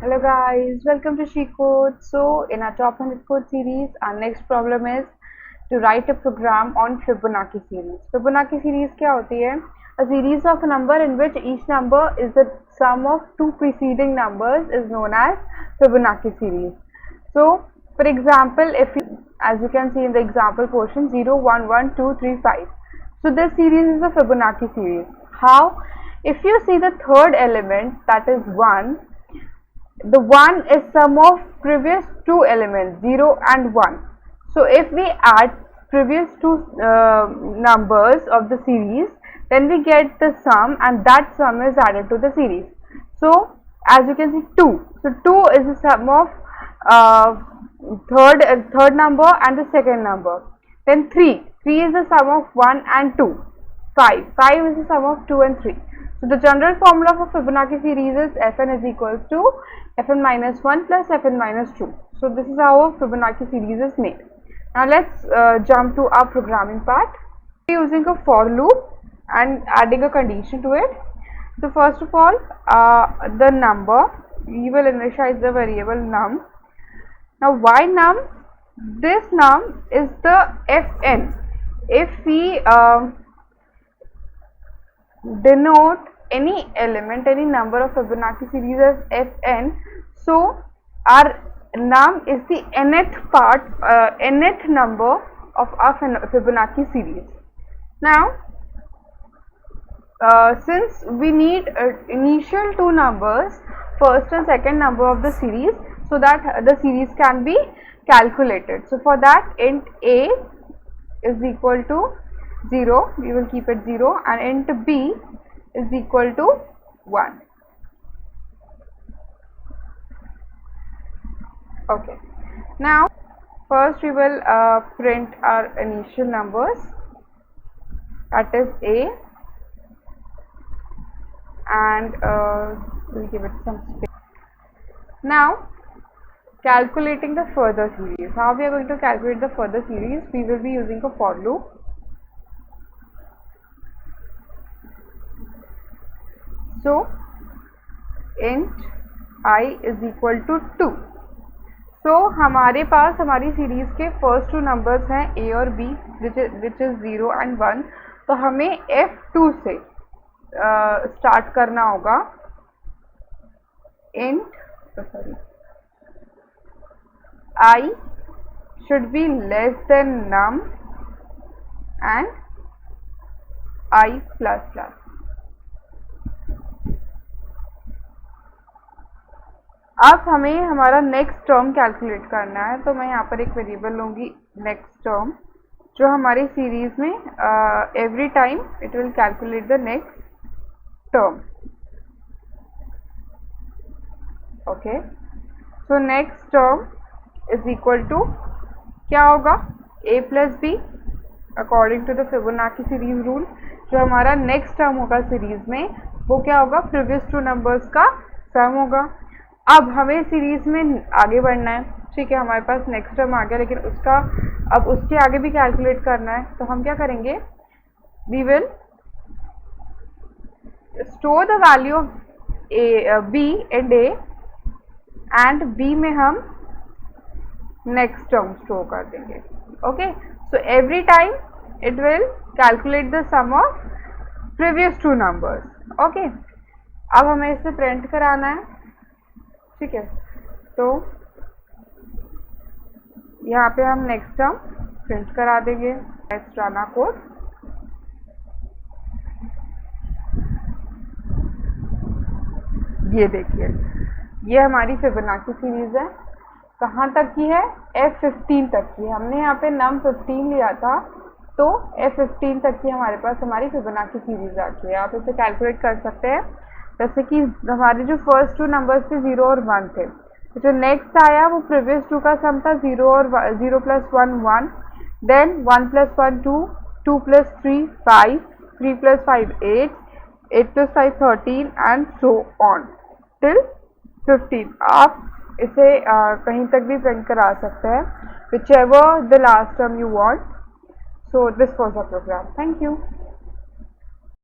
Hello guys, welcome to She Code. So in our top 100 code series, our next problem is to write a program on Fibonacci series. Fibonacci series क्या होती है? A series of a number in which each number is the sum of two preceding numbers is known as Fibonacci series. So for example, as you can see in the example portion 0, 1, 1, 2, 3, 5. So this series is a Fibonacci series. How? If you see the third element, that is 1, the 1 is sum of previous two elements 0 and 1. So if we add previous two numbers of the series, then we get the sum, and that sum is added to the series. So as you can see 2. So 2 is the sum of third number and the second number. Then 3 is the sum of 1 and 2. 5 is the sum of 2 and 3. So the general formula for Fibonacci series is Fn is equals to Fn minus 1 plus Fn minus 2. So this is how a Fibonacci series is made. Now let's jump to our programming part. We are using a for loop and adding a condition to it. So first of all, the number, we will initialize the variable num. Now why num? This num is the Fn. If we denote any element, any number of Fibonacci series as Fn, so our num is the nth part, nth number of our Fibonacci series. Now since we need initial two numbers, first and second number of the series, so that the series can be calculated. So for that, int a is equal to 0, we will keep it 0, and int b is equal to 1. Okay, now first we will print our initial numbers, that is a, and we'll give it some space. Now calculating the further series. How we are going to calculate the further series? We will be using a for loop. So int I is equal to 2. So हमारे पास हमारी series के first two numbers हैं a और b, which is 0 and 1. तो हमें f2 से start करना होगा. I should be less than num and I plus plus. अब हमें हमारा नेक्स्ट टर्म कैलकुलेट करना है, तो मैं यहाँ पर एक वेरिएबल लूँगी नेक्स्ट टर्म, जो हमारी सीरीज में every time it will calculate the next term. Okay, so next term is equal to क्या होगा, a plus b according to the Fibonacci series rule. जो हमारा नेक्स्ट टर्म होगा सीरीज में, वो क्या होगा, प्रीवियस टू नंबर्स का सम होगा. अब हमें सीरीज में आगे बढ़ना है, ठीक है, हमारे पास नेक्स्ट टर्म आ गया, लेकिन उसका अब उसके आगे भी कैलकुलेट करना है. तो हम क्या करेंगे, we will store the value of b and a, and b में हम नेक्स्ट टर्म स्टोर कर देंगे. Okay, so every time it will calculate the sum of previous two numbers. Okay, अब हमें इसे प्रिंट कराना है, ठीक है. तो यहाँ पे हम नेक्स्ट टर्म प्रिंट करा देंगे एक्स्ट्राना कोड. ये देखिए, ये हमारी फिबोनाची सीरीज है. कहाँ तक की है, F15 तक की. हमने यहाँ पे नम 15 लिया था, तो F15 तक की हमारे पास हमारी फिबोनाची सीरीज आ गई है. आप इसे कैलकुलेट कर सकते हैं. जैसे कि हमारे जो फर्स्ट टू नंबर्स थे 0 और 1 थे, तो जो नेक्स्ट आया वो प्रीवियस टू का सम था 0 और 0 plus 1 1, then 1 plus 1 2, 2 plus 3 5, 3 plus 5 8, 8 plus 5 13 and so on till 15. आप इसे कहीं तक भी प्रिंट करा सकते हैं, whichever the last term you want. So this was our program. Thank you.